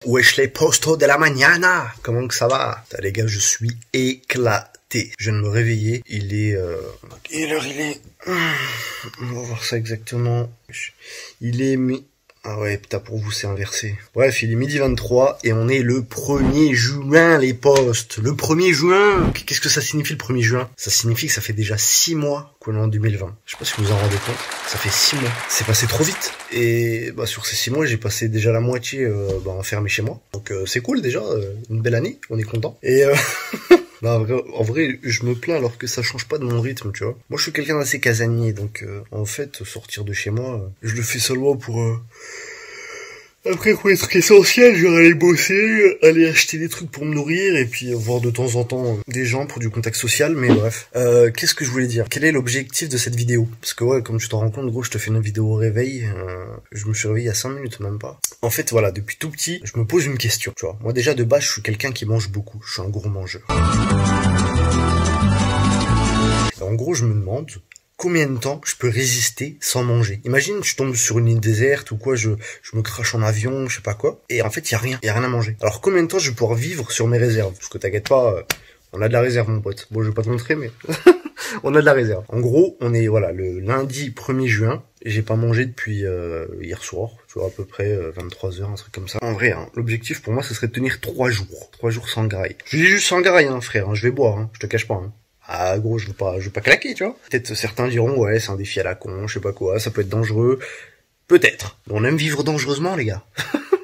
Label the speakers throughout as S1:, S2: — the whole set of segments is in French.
S1: Wesh les postos de la mañana. Comment que ça va? Les gars, je suis éclaté. Je viens de me réveiller. Il est... Quelle heure il est? On va voir ça exactement. Il est... Ah ouais, putain, pour vous, c'est inversé. Bref, il est midi 23 et on est le 1er juin, les postes. Le 1er juin! Qu'est-ce que ça signifie le 1er juin? Ça signifie que ça fait déjà 6 mois qu'on est en 2020. Je sais pas si vous vous en rendez compte. Ça fait 6 mois. C'est passé trop vite. Et bah sur ces 6 mois, j'ai passé déjà la moitié enfermé chez moi. Donc c'est cool déjà, une belle année, on est content. Et bah, en vrai, je me plains alors que ça change pas de mon rythme, tu vois. Moi, je suis quelqu'un d'assez casanier, donc en fait, sortir de chez moi, je le fais seulement pour... Après, pour les trucs essentiels, je vais aller bosser, aller acheter des trucs pour me nourrir, et puis voir de temps en temps des gens pour du contact social, mais bref. Qu'est-ce que je voulais dire? Quel est l'objectif de cette vidéo? Parce que ouais, comme tu t'en rends compte, gros, je te fais une vidéo au réveil, je me suis réveillé il y a 5 minutes, même pas. En fait, voilà, depuis tout petit, je me pose une question, tu vois. Moi, déjà, de base, je suis quelqu'un qui mange beaucoup, je suis un gros mangeur. Et en gros, je me demande... combien de temps je peux résister sans manger? Imagine, je tombe sur une île déserte ou quoi, je me crache en avion, je sais pas quoi, et en fait, y a rien à manger. Alors, combien de temps je vais pouvoir vivre sur mes réserves? Parce que t'inquiète pas, on a de la réserve, mon pote. Bon, je vais pas te montrer, mais on a de la réserve. En gros, on est, voilà, le lundi 1er juin, et j'ai pas mangé depuis hier soir, tu vois, à peu près 23h, un truc comme ça. En vrai, hein, l'objectif pour moi, ce serait de tenir 3 jours. 3 jours sans graille. Je dis juste sans graille, hein, frère, hein, je vais boire, hein, je te cache pas, hein. Ah gros, je veux pas claquer, tu vois. Peut-être certains diront ouais, c'est un défi à la con, je sais pas quoi, ça peut être dangereux. Peut-être. On aime vivre dangereusement, les gars.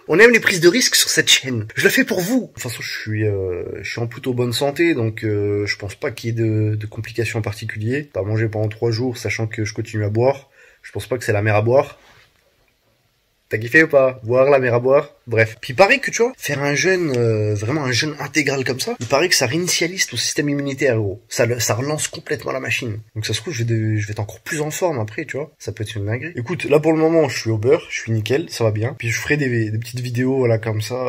S1: On aime les prises de risques sur cette chaîne. Je la fais pour vous. De toute façon, je suis en plutôt bonne santé, donc je pense pas qu'il y ait de complications en particulier. Pas manger pendant 3 jours, sachant que je continue à boire. Je pense pas que c'est la mer à boire. T'as kiffé ou pas? Boire la mer à boire? Bref. Puis il paraît que, tu vois, faire un jeûne, vraiment un jeûne intégral comme ça, il paraît que ça réinitialise ton système immunitaire, gros. Ça relance complètement la machine. Donc ça se trouve, je vais être encore plus en forme après, tu vois. Ça peut être une dinguerie. Écoute, là pour le moment, je suis au beurre, je suis nickel, ça va bien. Puis je ferai des petites vidéos, voilà, comme ça,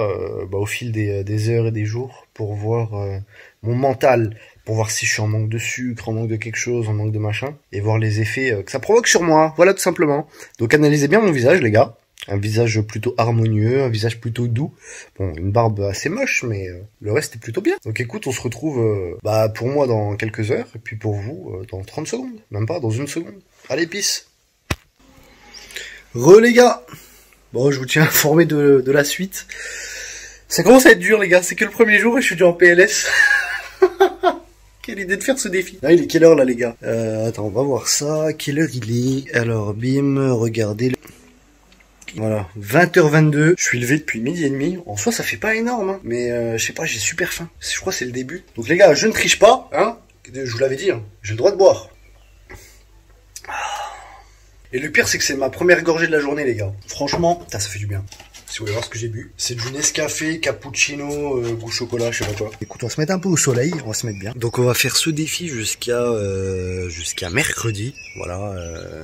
S1: au fil des heures et des jours, pour voir mon mental, pour voir si je suis en manque de sucre, en manque de quelque chose, en manque de machin, et voir les effets que ça provoque sur moi. Voilà, tout simplement. Donc analysez bien mon visage, les gars. Un visage plutôt harmonieux, un visage plutôt doux. Bon, une barbe assez moche, mais le reste est plutôt bien. Donc écoute, on se retrouve pour moi dans quelques heures, et puis pour vous dans 30 secondes. Même pas, dans 1 seconde. Allez, peace. Les gars. Bon, je vous tiens informé de la suite. Ça commence à être dur, les gars. C'est que le 1er jour et je suis déjà en PLS. Quelle idée de faire ce défi. Là, il est quelle heure, là, les gars? Attends, on va voir ça. Quelle heure il est? Alors, bim, regardez... Voilà, 20h22, je suis levé depuis 12h30. En soi, ça fait pas énorme, hein. Mais je sais pas, j'ai super faim. Je crois que c'est le début. Donc les gars, je ne triche pas, hein. Je vous l'avais dit, hein. J'ai le droit de boire. Et le pire, c'est que c'est ma première gorgée de la journée, les gars. Franchement, ça fait du bien. Si vous voulez voir ce que j'ai bu, c'est du Nescafé, cappuccino, goût chocolat, je sais pas quoi. Écoute, on va se mettre un peu au soleil, on va se mettre bien. Donc on va faire ce défi jusqu'à mercredi. Voilà,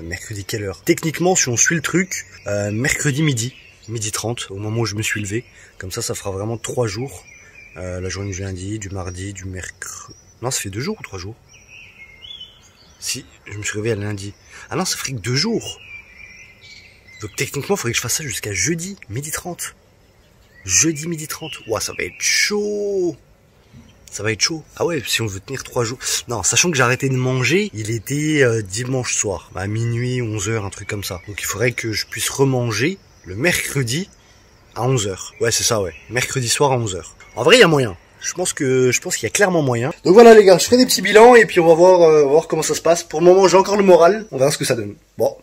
S1: mercredi quelle heure? Techniquement, si on suit le truc, mercredi midi 30, au moment où je me suis levé. Comme ça fera vraiment 3 jours. La journée du lundi, du mardi, du mercredi... Non, ça fait 2 jours ou 3 jours? Si, je me suis réveillé à lundi. Ah non, ça ferait que 2 jours. Donc techniquement, il faudrait que je fasse ça jusqu'à jeudi, midi 30. Jeudi, midi 30. Ouah, ça va être chaud. Ça va être chaud. Ah ouais, si on veut tenir 3 jours. Non, sachant que j'ai arrêté de manger, il était dimanche soir. À minuit, 11h, un truc comme ça. Donc il faudrait que je puisse remanger le mercredi à 11h. Ouais, c'est ça, ouais. Mercredi soir à 11h. En vrai, il y a moyen. Je pense qu'il y a clairement moyen. Donc voilà les gars, je ferai des petits bilans et puis on va voir comment ça se passe. Pour le moment, j'ai encore le moral. On verra ce que ça donne. Bon.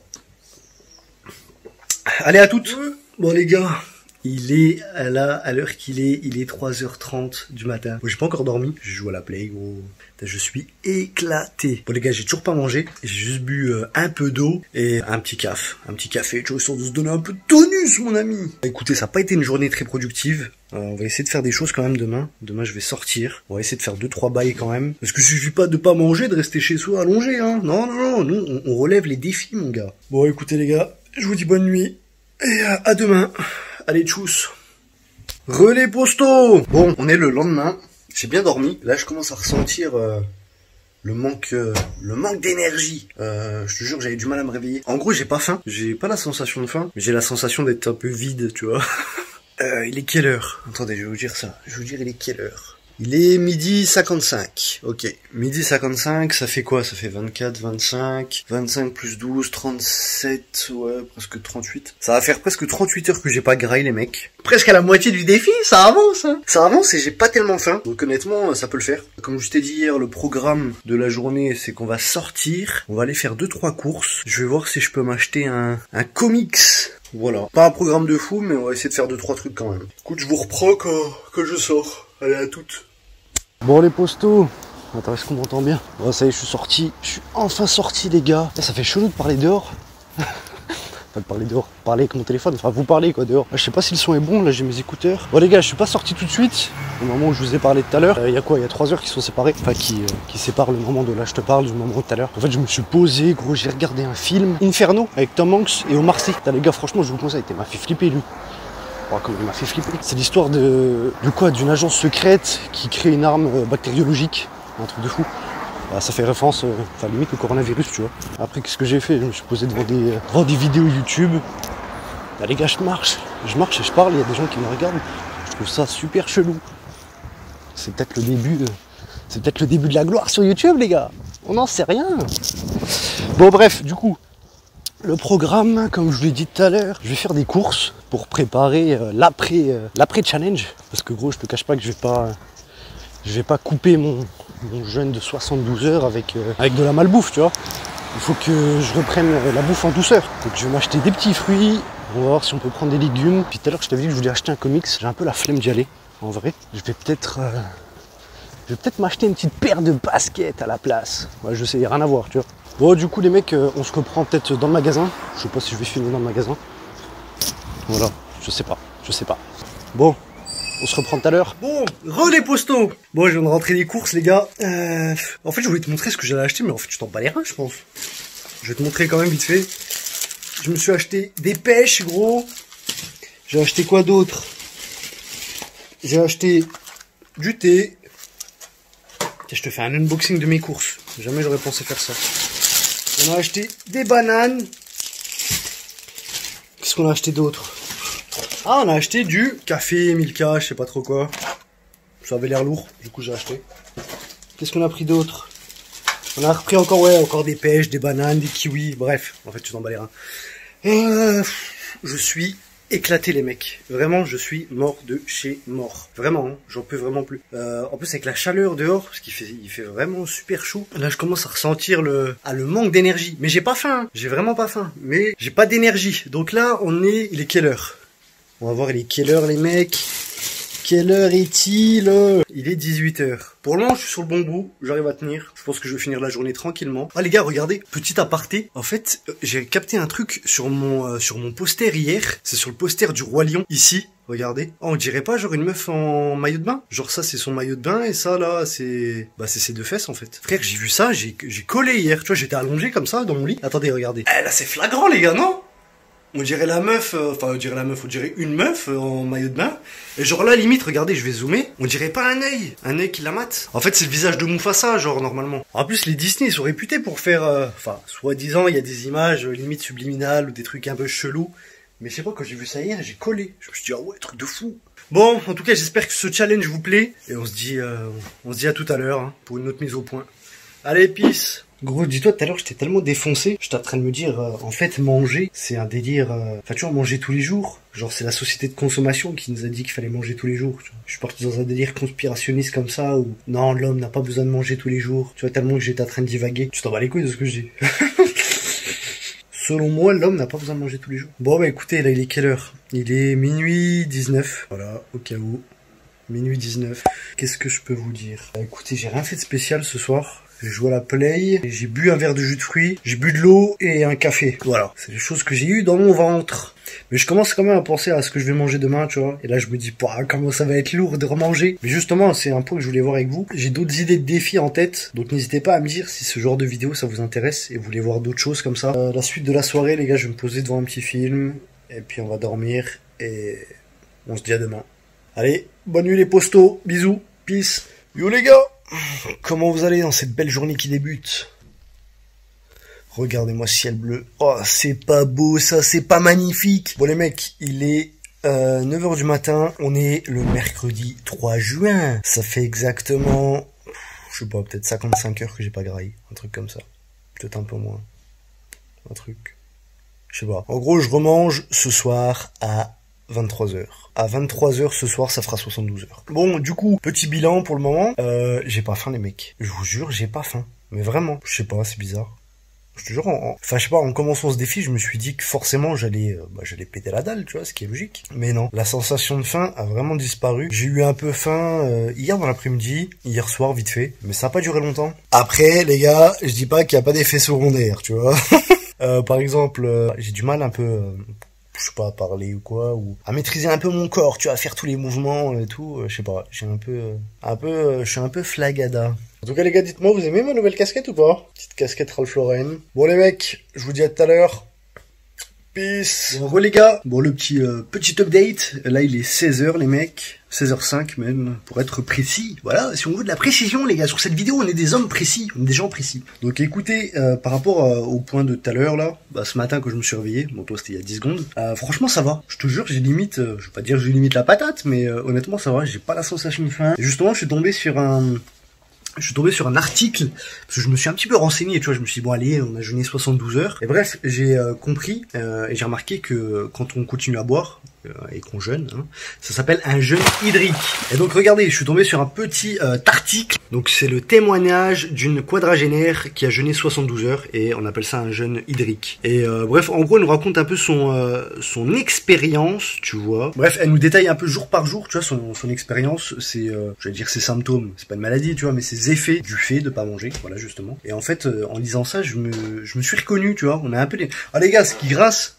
S1: Allez, à toutes. Bon les gars, il est à l'heure qu'il est, il est 3h30 du matin. Bon, j'ai pas encore dormi, je joue à la play, gros. Je suis éclaté. Bon les gars, j'ai toujours pas mangé, j'ai juste bu un peu d'eau et un petit café, tu vois, histoire de se donner un peu de tonus, mon ami. Écoutez, ça n'a pas été une journée très productive. On va essayer de faire des choses quand même demain. Demain, je vais sortir. On va essayer de faire 2-3 bails quand même. Parce que suffit pas de pas manger, de rester chez soi allongé, hein. Non, nous, on relève les défis, mon gars. Bon, écoutez les gars, je vous dis bonne nuit. Et à demain. Allez, tchuss. Relais posto. Bon, on est le lendemain. J'ai bien dormi. Là, je commence à ressentir le manque d'énergie. Je te jure, j'avais du mal à me réveiller. En gros, j'ai pas faim. J'ai pas la sensation de faim. Mais j'ai la sensation d'être un peu vide, tu vois. Il est quelle heure? Attendez, je vais vous dire ça. Je vais vous dire il est quelle heure? Il est 12h55. Ok. 12h55, ça fait quoi? Ça fait 24, 25. 25 plus 12, 37. Ouais, presque 38. Ça va faire presque 38 heures que j'ai pas graillé les mecs. Presque à la moitié du défi, ça avance, hein. Ça avance et j'ai pas tellement faim. Donc honnêtement, ça peut le faire. Comme je t'ai dit hier, le programme de la journée, c'est qu'on va sortir. On va aller faire 2-3 courses. Je vais voir si je peux m'acheter un comics. Voilà. Pas un programme de fou, mais on va essayer de faire 2-3 trucs quand même. Écoute, je vous reprends que je sors. Allez, à toutes. Bon les postos, attends, est-ce qu'on m'entend bien? Bon, ça y est, je suis enfin sorti les gars. Ça fait chelou de parler dehors. Pas de parler dehors, parler avec mon téléphone, enfin vous parlez quoi dehors. Je sais pas si le son est bon, là j'ai mes écouteurs. Bon les gars, je suis pas sorti tout de suite, au moment où je vous ai parlé tout à l'heure. Il y a quoi? Il y a 3 heures qui sont séparées, enfin qui séparent le moment de là je te parle du moment de tout à l'heure. En fait je me suis posé, gros, j'ai regardé un film, Inferno, avec Tom Hanks et Omar Sy. Putain les gars, franchement je vous le conseille, il m'a fait flipper lui. Oh, comme il m'a fait flipper. C'est l'histoire de quoi? D'une agence secrète qui crée une arme bactériologique. Un truc de fou. Bah, ça fait référence, enfin limite au coronavirus, tu vois. Après, qu'est-ce que j'ai fait? Je me suis posé devant des vidéos YouTube. Là, les gars, je marche et je parle, il y a des gens qui me regardent. Je trouve ça super chelou. C'est peut-être le début de la gloire sur YouTube, les gars. On n'en sait rien. Bon, bref, du coup. Le programme, comme je vous l'ai dit tout à l'heure, je vais faire des courses pour préparer l'après-challenge. Parce que gros, je te cache pas que je vais pas couper mon jeûne de 72 heures avec de la malbouffe, tu vois. Il faut que je reprenne la bouffe en douceur. Donc je vais m'acheter des petits fruits, on va voir si on peut prendre des légumes. Puis tout à l'heure, je t'avais dit que je voulais acheter un comics. J'ai un peu la flemme d'y aller, en vrai. Je vais peut-être m'acheter une petite paire de baskets à la place. Ouais, je sais, y a rien à voir, tu vois. Bon, du coup, les mecs, on se reprend peut-être dans le magasin. Je sais pas si je vais filmer dans le magasin. Voilà, je sais pas. Bon, on se reprend tout à l'heure. Bon, les postos. Bon, je viens de rentrer les courses, les gars. En fait, je voulais te montrer ce que j'allais acheter, mais en fait, tu t'en bats les reins, je pense. Je vais te montrer quand même vite fait. Je me suis acheté des pêches, gros. J'ai acheté quoi d'autre? J'ai acheté du thé. Je te fais un unboxing de mes courses. Jamais j'aurais pensé faire ça. On a acheté des bananes. Qu'est-ce qu'on a acheté d'autre? Ah, on a acheté du café, Milka, je sais pas trop quoi. Ça avait l'air lourd, du coup j'ai acheté. Qu'est-ce qu'on a pris d'autre? On a repris encore, ouais, encore des pêches, des bananes, des kiwis, bref. En fait, tu t'en bats les reins. Je suis éclaté les mecs. Vraiment, je suis mort de chez mort. Vraiment, hein, j'en peux vraiment plus. En plus avec la chaleur dehors, parce qu'il fait vraiment super chaud. Là, je commence à ressentir le manque d'énergie. Mais j'ai pas faim, hein. J'ai vraiment pas faim. Mais j'ai pas d'énergie. Donc là, il est quelle heure? On va voir, il est quelle heure les mecs? Quelle heure est-il? Il est 18h. Pour le moment, je suis sur le bon bout. J'arrive à tenir. Je pense que je vais finir la journée tranquillement. Ah les gars, regardez. Petit aparté. En fait, j'ai capté un truc sur mon poster hier. C'est sur le poster du Roi Lion. Ici. Regardez. Oh, on dirait pas genre une meuf en maillot de bain? Genre ça, c'est son maillot de bain et ça, là, c'est ses deux fesses en fait. Frère, j'ai vu ça. J'ai collé hier. Tu vois, j'étais allongé comme ça dans mon lit. Attendez, regardez. Eh là, c'est flagrant les gars, non? On dirait la meuf, on dirait une meuf en maillot de bain. Et genre là, limite, regardez, je vais zoomer. On dirait pas un œil qui la mate. En fait, c'est le visage de Mufasa, genre, normalement. En plus, les Disney, ils sont réputés pour faire, soi-disant, il y a des images limite subliminales ou des trucs un peu chelous. Mais je sais pas, quand j'ai vu ça hier, j'ai collé. Je me suis dit, ah ouais, truc de fou. Bon, en tout cas, j'espère que ce challenge vous plaît. Et on se dit à tout à l'heure, hein, pour une autre mise au point. Allez, peace. Gros, dis-toi, tout à l'heure, j'étais tellement défoncé. J'étais en train de me dire, en fait, manger, c'est un délire... Enfin, tu vois, manger tous les jours. Genre, c'est la société de consommation qui nous a dit qu'il fallait manger tous les jours. Tu vois. Je suis parti dans un délire conspirationniste comme ça, où... Non, l'homme n'a pas besoin de manger tous les jours. Tu vois, tellement que j'étais en train de divaguer. Tu t'en bats les couilles de ce que je dis. Selon moi, l'homme n'a pas besoin de manger tous les jours. Bon, bah écoutez, là, il est quelle heure? Il est minuit 19. Voilà, au cas où. Minuit 19. Qu'est-ce que je peux vous dire? Bah, écoutez, j'ai rien fait de spécial ce soir. J'ai joué à la play, j'ai bu un verre de jus de fruits, j'ai bu de l'eau et un café. Voilà, c'est les choses que j'ai eues dans mon ventre. Mais je commence quand même à penser à ce que je vais manger demain, tu vois. Et là, je me dis, comment ça va être lourd de remanger. Mais justement, c'est un point que je voulais voir avec vous. J'ai d'autres idées de défis en tête, donc n'hésitez pas à me dire si ce genre de vidéo, ça vous intéresse et vous voulez voir d'autres choses comme ça. La suite de la soirée, les gars, je vais me poser devant un petit film, et puis on va dormir, et on se dit à demain. Allez, bonne nuit les postos, bisous, peace. Yo les gars! Comment vous allez dans cette belle journée qui débute? Regardez-moi ce ciel bleu. Oh, c'est pas beau ça, c'est pas magnifique. Bon les mecs, il est 9h du matin, on est le mercredi 3 juin. Ça fait exactement, je sais pas, peut-être 55 heures que j'ai pas graillé. Un truc comme ça. Peut-être un peu moins. Un truc. Je sais pas. En gros, je remange ce soir à 23h. À 23h ce soir, ça fera 72 heures. Bon, du coup, petit bilan pour le moment. J'ai pas faim les mecs. Je vous jure, j'ai pas faim. Mais vraiment, je sais pas, c'est bizarre. Je te jure, enfin je sais pas, en commençant ce défi, je me suis dit que forcément j'allais péter la dalle, tu vois, ce qui est logique. Mais non, la sensation de faim a vraiment disparu. J'ai eu un peu faim hier dans l'après-midi, hier soir vite fait, mais ça a pas duré longtemps. Après, les gars, je dis pas qu'il y a pas d'effet secondaire, tu vois. Par exemple, j'ai du mal un peu, je sais pas, à parler ou quoi, ou à maîtriser un peu mon corps, tu vois, à faire tous les mouvements et tout. Je sais pas, j'ai je suis un peu flagada. En tout cas les gars, dites-moi, vous aimez ma nouvelle casquette ou pas? Petite casquette Ralph Lauren. Bon les mecs, je vous dis à tout à l'heure. Peace. Bon les gars, bon le petit update. Là il est 16h les mecs. 16h05 même, pour être précis. Voilà, si on veut de la précision les gars, sur cette vidéo on est des hommes précis, on est des gens précis. Donc écoutez, par rapport au point de tout à l'heure là, ce matin quand je me suis réveillé, bon toi c'était il y a 10 secondes, franchement ça va. Je te jure, j'ai limite, je vais pas dire que j'ai limite la patate, mais honnêtement ça va, j'ai pas la sensation de faim. Et justement je suis tombé sur un article, parce que je me suis un petit peu renseigné, tu vois, je me suis dit, bon allez, on a jeûné 72 heures. Et bref, j'ai compris, et j'ai remarqué que quand on continue à boire, et qu'on jeûne, hein, ça s'appelle un jeûne hydrique. Et donc regardez, je suis tombé sur un petit article, donc c'est le témoignage d'une quadragénaire qui a jeûné 72 heures, et on appelle ça un jeûne hydrique. Et bref, en gros, elle nous raconte un peu son expérience, tu vois. Bref, elle nous détaille un peu jour par jour, tu vois, son expérience, c'est, je vais dire ses symptômes, c'est pas une maladie, tu vois, mais ses effets du fait de pas manger, voilà, justement. Et en fait, en lisant ça, je me suis reconnu, tu vois, on a un peu des... Ah les gars, ce qui grasse,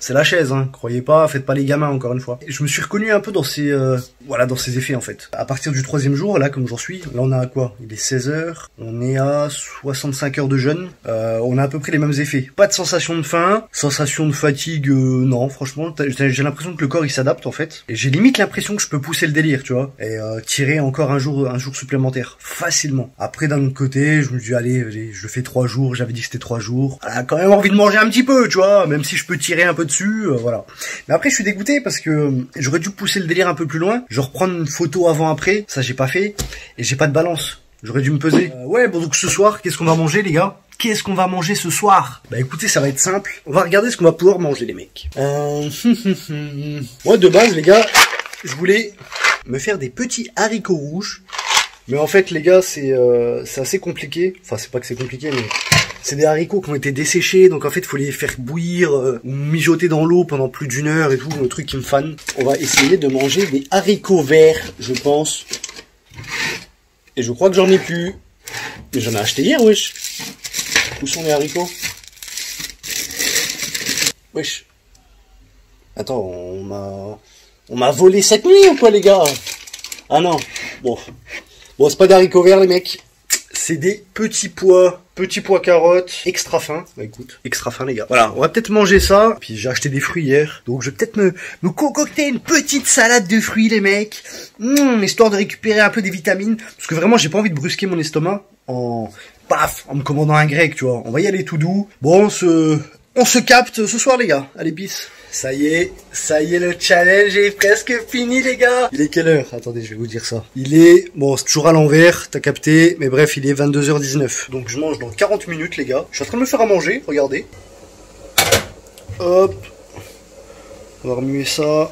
S1: c'est la chaise, hein. Croyez pas, faites pas les gamins encore une fois. Et je me suis reconnu un peu dans ces, dans ces effets en fait. À partir du 3e jour, là comme j'en suis, là on a quoi? Il est 16h, on est à 65 heures de jeûne. On a à peu près les mêmes effets. Pas de sensation de faim, sensation de fatigue, non, franchement, j'ai l'impression que le corps il s'adapte en fait. Et j'ai limite l'impression que je peux pousser le délire, tu vois, et tirer encore un jour supplémentaire, facilement. Après d'un autre côté, je me dis allez, je fais 3 jours, j'avais dit que c'était 3 jours. Elle a quand même envie de manger un petit peu, tu vois, même si je peux tirer un peu dessus, voilà. Mais après je suis dégoûté parce que j'aurais dû pousser le délire un peu plus loin, genre prendre une photo avant-après, ça j'ai pas fait, et j'ai pas de balance, j'aurais dû me peser. Ouais, bon donc ce soir, qu'est-ce qu'on va manger les gars? Qu'est-ce qu'on va manger ce soir? Bah écoutez, ça va être simple, on va regarder ce qu'on va pouvoir manger les mecs. Moi de base les gars, je voulais me faire des petits haricots rouges, mais en fait les gars c'est assez compliqué, enfin c'est pas que c'est compliqué mais... C'est des haricots qui ont été desséchés, donc en fait il faut les faire bouillir ou mijoter dans l'eau pendant plus d'1 heure et tout, le truc qui me fane. On va essayer de manger des haricots verts, je pense. Et je crois que j'en ai plus. Mais j'en ai acheté hier, wesh. Où sont les haricots? Wesh. Attends, on m'a volé cette nuit ou quoi les gars? Ah non, bon. Bon, c'est pas des haricots verts les mecs. C'est des petits pois carottes, extra fins. Bah écoute, extra fins les gars. Voilà, on va peut-être manger ça. Puis j'ai acheté des fruits hier, donc je vais peut-être me concocter une petite salade de fruits les mecs, histoire de récupérer un peu des vitamines, parce que vraiment j'ai pas envie de brusquer mon estomac en me commandant un grec, tu vois. On va y aller tout doux. Bon, on se capte ce soir les gars. Allez bis. Ça y est, le challenge est presque fini les gars. Il est quelle heure? Attendez, je vais vous dire ça. Il est, bon c'est toujours à l'envers, t'as capté, mais bref il est 22h19. Donc je mange dans 40 minutes les gars. Je suis en train de me faire à manger, regardez. Hop. On va remuer ça.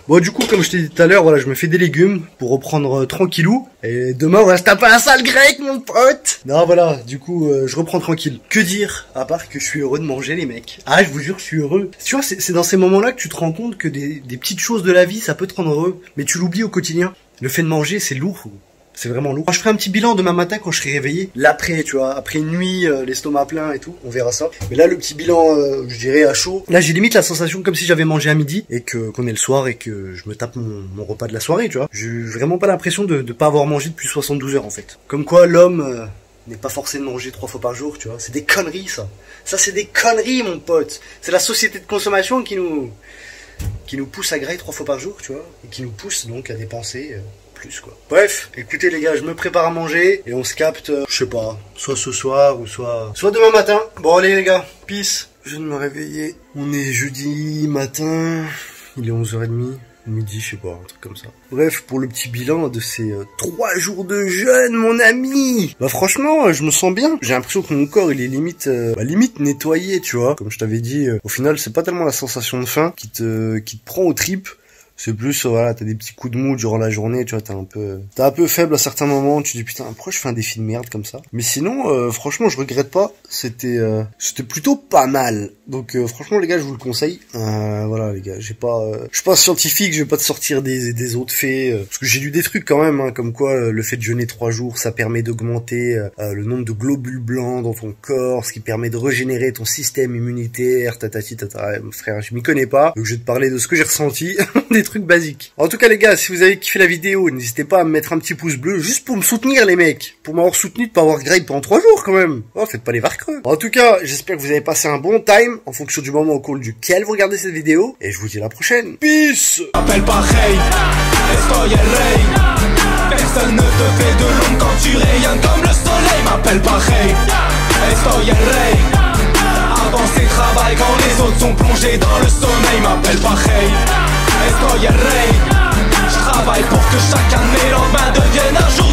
S1: Bon du coup comme je t'ai dit tout à l'heure, voilà, je me fais des légumes pour reprendre tranquillou. Et demain on va se taper un sale grec mon pote. Non voilà, du coup je reprends tranquille. Que dire à part que je suis heureux de manger les mecs. Ah je vous jure je suis heureux. Tu vois c'est dans ces moments là que tu te rends compte que des petites choses de la vie ça peut te rendre heureux. Mais tu l'oublies au quotidien. Le fait de manger c'est lourd. C'est vraiment lourd. Je ferai un petit bilan demain matin quand je serai réveillé. L'après, tu vois, après une nuit, l'estomac plein et tout, on verra ça. Mais là, le petit bilan, je dirais à chaud. Là, j'ai limite la sensation comme si j'avais mangé à midi et qu'on est le soir et que je me tape mon repas de la soirée, tu vois. J'ai vraiment pas l'impression de pas avoir mangé depuis 72 heures en fait. Comme quoi, l'homme n'est pas forcé de manger 3 fois par jour, tu vois. C'est des conneries, ça. Ça, c'est des conneries, mon pote. C'est la société de consommation qui nous pousse à grailler 3 fois par jour, tu vois, et qui nous pousse donc à dépenser plus quoi. Bref, écoutez les gars, je me prépare à manger et on se capte, je sais pas, soit ce soir ou soit demain matin. Bon allez les gars, peace. je viens de me réveiller. On est jeudi matin, il est 11h30. Midi, je sais pas, un truc comme ça. Bref, pour le petit bilan de ces 3 jours de jeûne, mon ami. Bah franchement, je me sens bien. J'ai l'impression que mon corps, il est limite nettoyé, tu vois. Comme je t'avais dit, au final, c'est pas tellement la sensation de faim qui te prend aux tripes. C'est plus, voilà, t'as des petits coups de mou durant la journée, tu vois, t'es un peu faible à certains moments, tu te dis putain, pourquoi je fais un défi de merde comme ça? Mais sinon, franchement, je regrette pas, c'était plutôt pas mal. Donc, franchement, les gars, je vous le conseille. Voilà, les gars, je suis pas scientifique, je vais pas te sortir des autres faits, parce que j'ai lu des trucs quand même, hein, comme quoi, le fait de jeûner 3 jours, ça permet d'augmenter le nombre de globules blancs dans ton corps, ce qui permet de régénérer ton système immunitaire, tatati tata. Frère, je m'y connais pas, donc je vais te parler de ce que j'ai ressenti, des trucs basiques. En tout cas les gars, si vous avez kiffé la vidéo, n'hésitez pas à me mettre un petit pouce bleu juste pour me soutenir les mecs, pour m'avoir soutenu de pas avoir grave pendant 3 jours quand même. Oh, faites pas les varcreux. En tout cas, j'espère que vous avez passé un bon time en fonction du moment au cours duquel vous regardez cette vidéo et je vous dis à la prochaine. Peace.
S2: Appelle pareil, estoy el rey. Personne ne te fait de l'ombre quand tu rayonnes comme le soleil. M'appelle pareil, estoy el rey. Avance et travaille quand les autres sont plongés dans le sommeil. M'appelle pareil, estoy el rey. Je travaille pour que chacun de mes lendemains devienne un jour